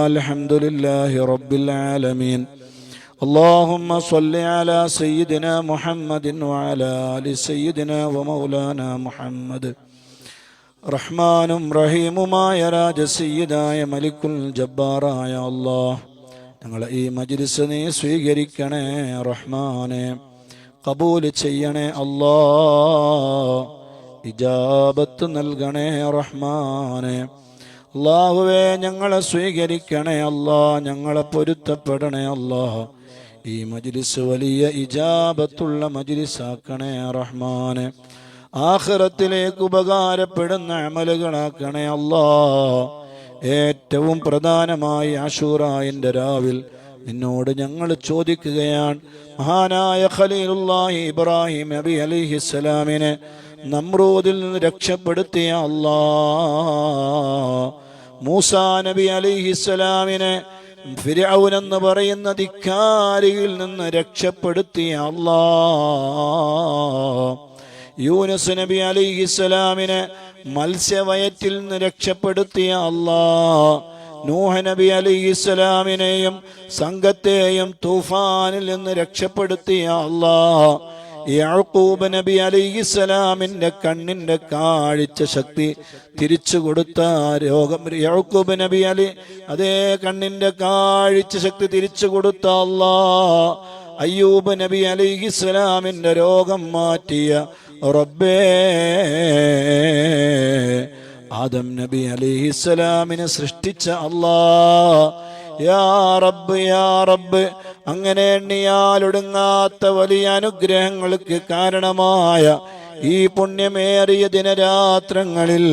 അൽഹംദുലില്ലാഹി റബ്ബിൽ ആലമീൻ. اللهم صل على سيدنا محمد وعلى آل سيدنا ومولانا محمد. റഹ്മാനും റഹീമുമായ രാജസയ്യിദായ മലിക്കുൽ ജബ്ബാറായ അല്ലാഹ്, ഞങ്ങളെ ഈ മജ്ലിസ് നീ സ്വീകരിക്കണേ റഹ്മാനെ, ഖബൂൽ ചെയ്യണേ അല്ലാഹ്, ഇജാബത്ത് നൽകണേ റഹ്മാനെ. അല്ലാഹുവേ, ഞങ്ങളെ സ്വീകരിക്കണേ അല്ലാഹ്, ഞങ്ങളെ പൊരുത്തപ്പെടണേ അല്ലാഹ്. ഈ മജ്ലിസ് വലിയ ഇജാബത്തുള്ള മജ്ലിസാക്കണേ റഹ്മാനെ. ആഖിറത്തിലേക്ക് ഉപകാരപ്പെടുന്ന അമലുകളാക്കണേ അല്ലാഹ്. ഏറ്റവും പ്രധാനമായി ആശൂറായിൻ്റെ രാവിൽ നിന്നോട് ഞങ്ങൾ ചോദിക്കുകയാണ്, മഹാനായ ഖലീലുല്ലാഹി ഇബ്രാഹിം നബി അലൈഹിസ്സലാമിനെ നമ്രൂദിൽ നിന്ന് രക്ഷപ്പെടുത്തിയ അല്ലാഹ്, മൂസാ നബി അലൈഹിസ്സലാമിനെ ഫിർഔൻ എന്ന് പറയുന്ന ധിക്കാരിയിൽ നിന്ന് രക്ഷപ്പെടുത്തിയ അല്ലാഹ്, യൂനുസ് നബി അലൈഹിസ്സലാമിനെ മത്സ്യവയറ്റിൽ നിന്ന് രക്ഷപ്പെടുത്തിയ അല്ലാഹ്, നൂഹ് നബി അലൈഹിസ്സലാമിനെയും സംഘത്തെയും തൂഫാനിൽ നിന്ന് രക്ഷപ്പെടുത്തിയ അല്ലാഹ്, യാക്കൂബ് നബി അലൈഹിസ്സലാമിന്റെ കണ്ണിന്റെ കാഴ്ച ശക്തി തിരിച്ചു കൊടുത്ത രോഗം, യാക്കൂബ് നബി അതേ കണ്ണിന്റെ കാഴ്ച ശക്തി തിരിച്ചു കൊടുത്ത അല്ലാഹ്, അയ്യൂബ് നബി അലൈഹിസ്സലാമിന്റെ രോഗം മാറ്റിയ റബ്ബേ, ആദം നബി അലൈഹിസ്സലാമിനെ സൃഷ്ടിച്ച അല്ലാഹ്, യാ റബ്ബ് യാ റബ്ബ്, അങ്ങനെ എണ്ണിയാലൊടുങ്ങാത്ത വലിയ അനുഗ്രഹങ്ങൾക്ക് കാരണമായ ഈ പുണ്യമേറിയ ദിനരാത്രങ്ങളിൽ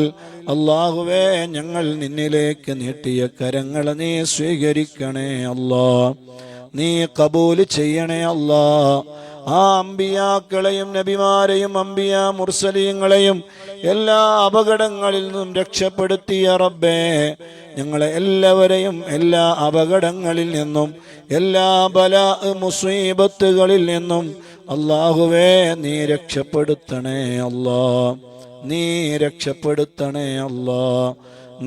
അല്ലാഹുവേ, ഞങ്ങൾ നിന്നിലേക്ക് നീട്ടിയ കരങ്ങളെ നീ സ്വീകരിക്കണേ അല്ലാഹ്, നീ കബൂൽ ചെയ്യണേ അല്ലാഹ്. ആ അമ്പിയാക്കളെയും നബിമാരെയും അമ്പിയാ മുർസലീങ്ങളെയും എല്ലാ അപകടങ്ങളിൽ നിന്നും രക്ഷപ്പെടുത്തിയ റബ്ബേ, ഞങ്ങളെ എല്ലാവരെയും എല്ലാ അപകടങ്ങളിൽ നിന്നും എല്ലാ ബലാ മുസീബത്തുകളിൽ നിന്നും അല്ലാഹുവേ നീ രക്ഷപ്പെടുത്തണേ അല്ലാഹ്, നീ രക്ഷപ്പെടുത്തണേ അല്ലാഹ്,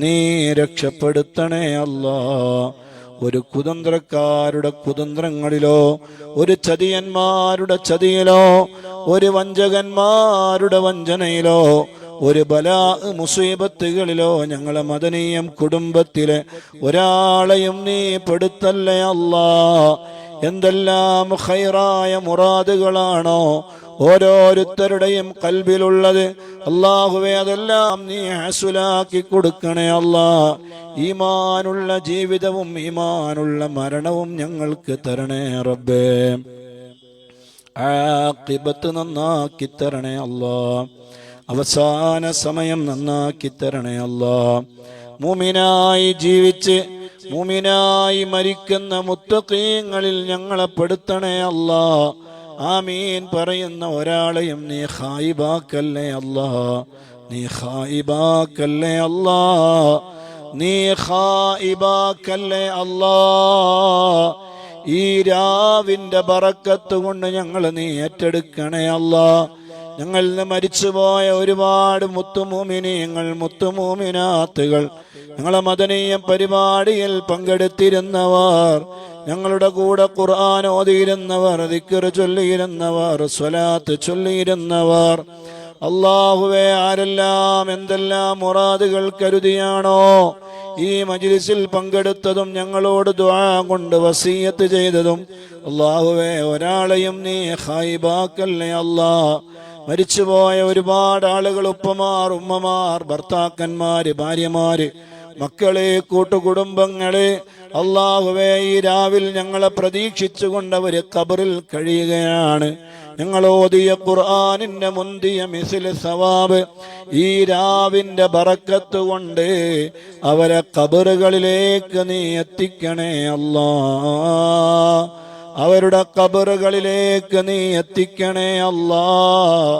നീ രക്ഷപ്പെടുത്തണേ അല്ലാഹ്. ഒരു കുതന്ത്രക്കാരുടെ കുതന്ത്രങ്ങളിലോ, ഒരു ചതിയന്മാരുടെ ചതിയിലോ, ഒരു വഞ്ചകന്മാരുടെ വഞ്ചനയിലോ, ഒരു ബലാ മുസീബത്തുകളിലോ ഞങ്ങളെ മദനീയം കുടുംബത്തിലെ ഒരാളെയും നീ പെടുത്തല്ലേ അല്ലാഹ്. എന്തെല്ലാം ഖൈറായ മുറാദുകളാണോ ഓരോരുത്തരുടെയും കൽബിലുള്ളത്, അല്ലാഹുവേ അതെല്ലാം നീ ഹസുലാക്കി കൊടുക്കണേ അല്ലാഹ്. ഈമാനുള്ള ജീവിതവും ഈമാനുള്ള മരണവും ഞങ്ങൾക്ക് തരണേ റബ്ബേ, ആഖിബത്ത് നന്നാക്കി തരണേ അല്ലാഹ്, അവസാന സമയം നന്നാക്കി തരണേ അല്ലാഹ്. മുഅ്മിനായി ജീവിച്ച് മുഅ്മിനായി മരിക്കുന്ന മുത്തഖീങ്ങളിൽ ഞങ്ങളെ പെടുത്തണേ അല്ലാഹ്. ആമീൻ പറയുന്ന ഒരാളെയും നീ ഖായിബാക്കല്ലേ അല്ലാഹ്, നീ ഖായിബാക്കല്ലേ അല്ലാഹ്, നീ ഖായിബാക്കല്ലേ അല്ലാഹ്. ഈ രാവിന്റെ ബറക്കത്ത് കൊണ്ട് ഞങ്ങൾ നീ ഏറ്റെടുക്കണേ അല്ലാഹ്. ഞങ്ങളിൽ നിന്ന് മരിച്ചുപോയ ഒരുപാട് മുത്തുമൂമിനീങ്ങൾ മുത്തുമൂമിനാത്തുകൾ, ഞങ്ങളെ മദനീയ പരിപാടിയിൽ പങ്കെടുത്തിരുന്നവർ, ഞങ്ങളുടെ കൂടെ ഖുർആൻ ഓതിയിരുന്നവർ, ദിക്ർ ചൊല്ലിയിരുന്നവർ, സ്വലാത്ത് ചൊല്ലിയിരുന്നവർ, അല്ലാഹുവേ ആരെല്ലാം എന്തെല്ലാം മുറാദുകൾ കരുതിയാണോ ഈ മജ്ലിസിൽ പങ്കെടുത്തതും ഞങ്ങളോട് ദുആ കൊണ്ട് വസിയത്ത് ചെയ്തതും, അല്ലാഹുവേ ഒരാളെയും നീ ഖായിബാക്കല്ലേ അല്ലാഹ്. മരിച്ചുപോയ ഒരുപാട് ആളുകൾ, ഉപ്പമാർ, ഉമ്മമാർ, ഭർത്താക്കന്മാര്, ഭാര്യമാര്, മക്കളെ, കൂട്ടുകുടുംബങ്ങളെ, അല്ലാഹുവേ ഈ രാവിൽ ഞങ്ങളെ പ്രതീക്ഷിച്ചുകൊണ്ടവര് ഖബറിൽ കഴിയുകയാണ്. ഞങ്ങൾ ഓതിയ ഖുർആനിന്റെ മുന്തിയ മിസ്ൽ സവാബ് ഈ രാവിന്റെ ബറക്കത്ത് കൊണ്ട് അവരെ ഖബറുകളിലേക്ക് നീ എത്തിക്കണേ അല്ലാഹ്, അവരുടെ ഖബറുകളിലേക്ക് നീ എത്തിക്കണേ അല്ലാഹ്,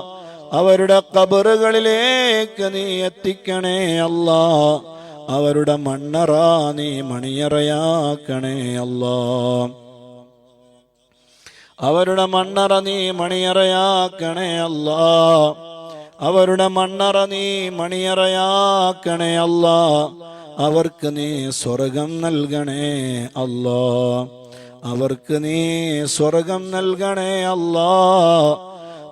അവരുടെ ഖബറുകളിലേക്ക് നീ എത്തിക്കണേ അല്ലാഹ്, അവരുടെ മണ്ണറ നീ മണിയറയാക്കണേ അല്ലാഹ്, അവരുടെ മണ്ണറ നീ മണിയറയാക്കണേ അല്ലാഹ്, അവരുടെ മണ്ണറ നീ മണിയറയാക്കണേ അല്ലാഹ്. അവർക്ക് നീ സ്വർഗം നൽകണേ അല്ലാ. അവർക്ക് നീ സ്വർഗം നൽകണേ അല്ലാ.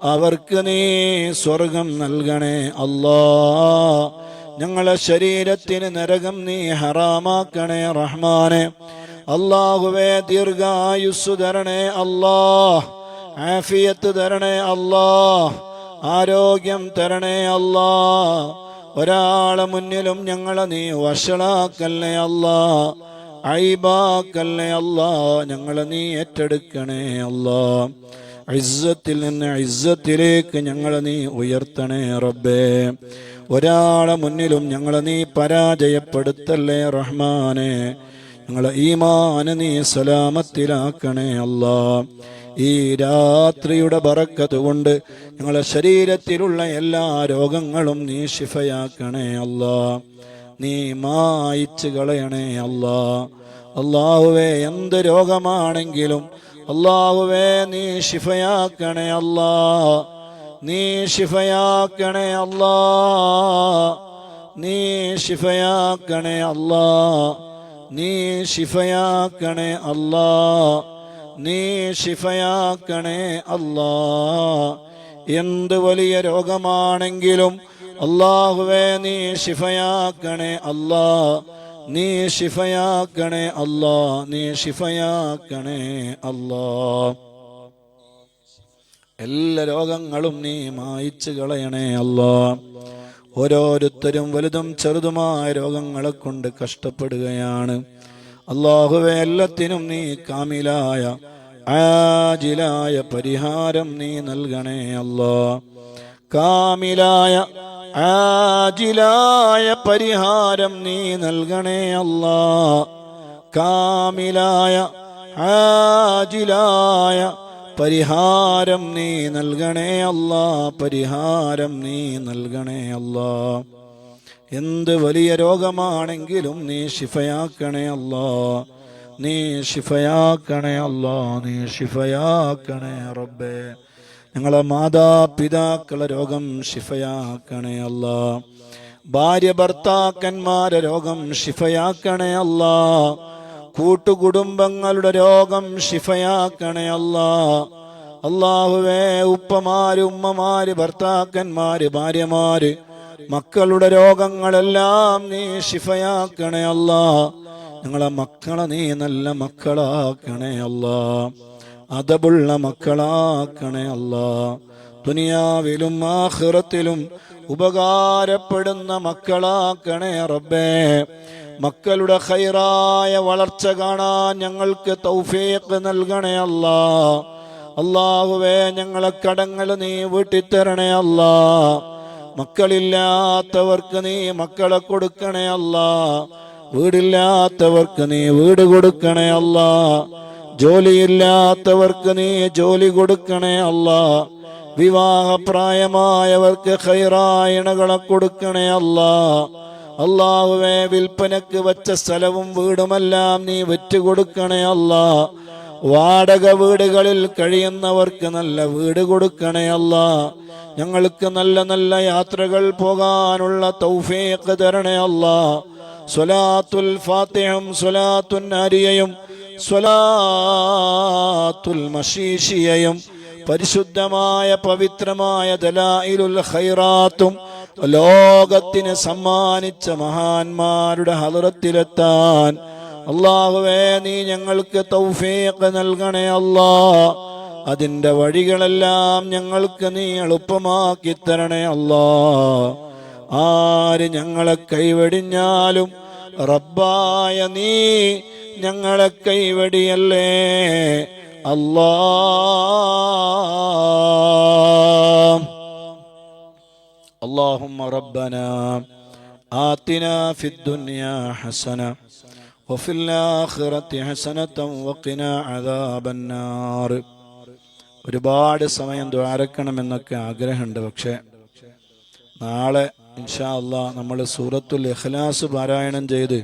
അവർക്ക് നീ സ്വർഗം നൽകണേ അല്ലാ. ഞങ്ങളെ ശരീരത്തിന് നരകം നീ ഹറാമാക്കണേ റഹ്മാനെ. അല്ലാഹുവേ ദീർഘായുസ്സു തരണേ അല്ലാ. ആഫിയത്ത് തരണേ അല്ലാ. ആരോഗ്യം തരണേ അല്ലാ. ഒരാളെ മുന്നിലും ഞങ്ങളെ നീ വഷളാക്കല്ലേ അല്ലാ. ഐബാക്കല്ലേ അല്ലാ. ഞങ്ങളെ നീ ഏറ്റെടുക്കണേ അല്ലാ. ഇസ്സത്തിൽ നിന്ന് ഇസ്സത്തിലേക്ക് ഞങ്ങളെ നീ ഉയർത്തണേ റബ്ബേ. ഒരാളെ മുന്നിലും ഞങ്ങളെ നീ പരാജയപ്പെടുത്തല്ലേ റഹ്മാനെ. ഞങ്ങളെ ഈമാന് നീ സലാമത്തിലാക്കണേ അല്ലാ. ഈ രാത്രിയുടെ ബറക്കത്ത് കൊണ്ട് ഞങ്ങളെ ശരീരത്തിലുള്ള എല്ലാ രോഗങ്ങളും നീ ശിഫയാക്കണേ അല്ലാ. നീ മായിച്ച് കളയണേ അല്ലാ. അല്ലാഹുവേ എന്ത് രോഗമാണെങ്കിലും അല്ലാഹുവേ നീ ശിഫയാക്കണേ അല്ലാ. നീ ശിഫയാക്കണേ അല്ലാ. നീ ശിഫയാക്കണേ അല്ലാ. നീ ശിഫയാക്കണേ അല്ലാ. നീ ശിഫയാക്കണേ അല്ലാ. എന്ത് വലിയ രോഗമാണെങ്കിലും അല്ലാഹുവേ നീ ശിഫയാക്കണേ അല്ലാ. നീ ശിഫയാക്കണേ അല്ലാ. നീ ശിഫയാക്കണേ അല്ലാ. എല്ലാ രോഗങ്ങളും നീ മായിച്ചു കളയണേ അല്ലാ. ഓരോരുത്തരും വലുതും ചെറുതുമായ രോഗങ്ങളെ കൊണ്ട് കഷ്ടപ്പെടുകയാണ് അല്ലാഹുവേ. എല്ലാത്തിനും നീ കാമിലായ ആജിലായ പരിഹാരം നീ നൽകണേ അല്ലാ. കാമിലായ ആജിലായ പരിഹാരം നീ നൽകണേ അല്ലാ. കാമിലായ ആജിലായ പരിഹാരം നീ നൽകണേ അല്ലാ. പരിഹാരം നീ നൽകണേ അല്ലാ. എന്ത് വലിയ രോഗമാണെങ്കിലും നീ ശിഫയാക്കണേ അല്ലാ. നീ ശിഫയാക്കണേ അല്ലാ. നീ ശിഫയാക്കണേ റബ്ബേ. ഞങ്ങളെ മാതാപിതാക്കളെ രോഗം ശിഫയാക്കണേ അല്ലാ. ഭാര്യ ഭർത്താക്കന്മാരെ രോഗം ശിഫയാക്കണേ അല്ലാ. കൂട്ടുകുടുംബങ്ങളുടെ രോഗം ശിഫയാക്കണേ അല്ലാ. അല്ലാഹുവേ ഉപ്പമാര് ഉമ്മമാര് ഭർത്താക്കന്മാര് ഭാര്യമാര് മക്കളുടെ രോഗങ്ങളെല്ലാം നീ ശിഫയാക്കണേ അല്ലാ. ഞങ്ങളെ മക്കളെ നീ നല്ല മക്കളാക്കണേ അല്ലാ. അദബുള്ള മക്കളാക്കണേ അല്ലാ. ദുനിയാവിലും ആഖിറത്തിലും ഉപകാരപ്പെടുന്ന മക്കളാക്കണേ റബ്ബേ. മക്കളുടെ ഖൈറായ വളർച്ച കാണാൻ ഞങ്ങൾക്ക് തൗഫീഖ് നൽകണേ അല്ലാ. അല്ലാഹുവേ ഞങ്ങളെ കടങ്ങൾ നീ വീട്ടിത്തരണേ അല്ലാ. മക്കളില്ലാത്തവർക്ക് നീ മക്കളെ കൊടുക്കണേ അല്ലാ. വീടില്ലാത്തവർക്ക് നീ വീട് കൊടുക്കണേ അല്ലാ. ജോലിയില്ലാത്തവർക്ക് നീ ജോലി കൊടുക്കണേ അല്ലാ. വിവാഹപ്രായമായവർക്ക് ഖൈറായ ഇണകളെ കൊടുക്കണേ അല്ലാ. അല്ലാഹുവേ വിൽപ്പനക്ക് വച്ച സ്ഥലവും വീടുമെല്ലാം നീ വിറ്റുകൊടുക്കണേ അല്ലാ. വാടക വീടുകളിൽ കഴിയുന്നവർക്ക് നല്ല വീട് കൊടുക്കണേ അല്ലാ. ഞങ്ങൾക്ക് നല്ല നല്ല യാത്രകൾ പോകാനുള്ള തൗഫീഖ് തരണേ അല്ലാ. സ്വലാത്തുൽ ഫാത്തിഹയും സ്വലാത്തുൻ നാരിയയും സ്വലാത്തുൽ മശീഷിയയും പരിശുദ്ധമായ പവിത്രമായ ദലായിലുൽ ഖൈറാത്തും ലോകത്തിന് സമ്മാനിച്ച മഹാന്മാരുടെ ഹളറത്തിലെത്താൻ അല്ലാഹുവേ നീ ഞങ്ങൾക്ക് തൗഫീഖ് നൽകണേ അല്ലാ. അതിൻ്റെ വഴികളെല്ലാം ഞങ്ങൾക്ക് നീ എളുപ്പമാക്കി തരണേ അല്ലാ. ആര് ഞങ്ങളെ കൈവെടിഞ്ഞാലും റബ്ബായ നീ ഞങ്ങളെ കൈവെടിയല്ലേ അല്ലാ. اللهم ربنا آتنا في الدنيا حسنة وفي الآخرة حسنة وقنا عذاب النار. ഒരുപാട് സമയം ദ്വാരക്കണമെന്നൊക്കെ ആഗ്രഹമുണ്ട്. പക്ഷേ നാളെ ഇൻഷാ അല്ലാഹ് നമ്മൾ സൂറത്തുൽ ഇഖ്ലാസ് പാരായണം ചെയ്ത്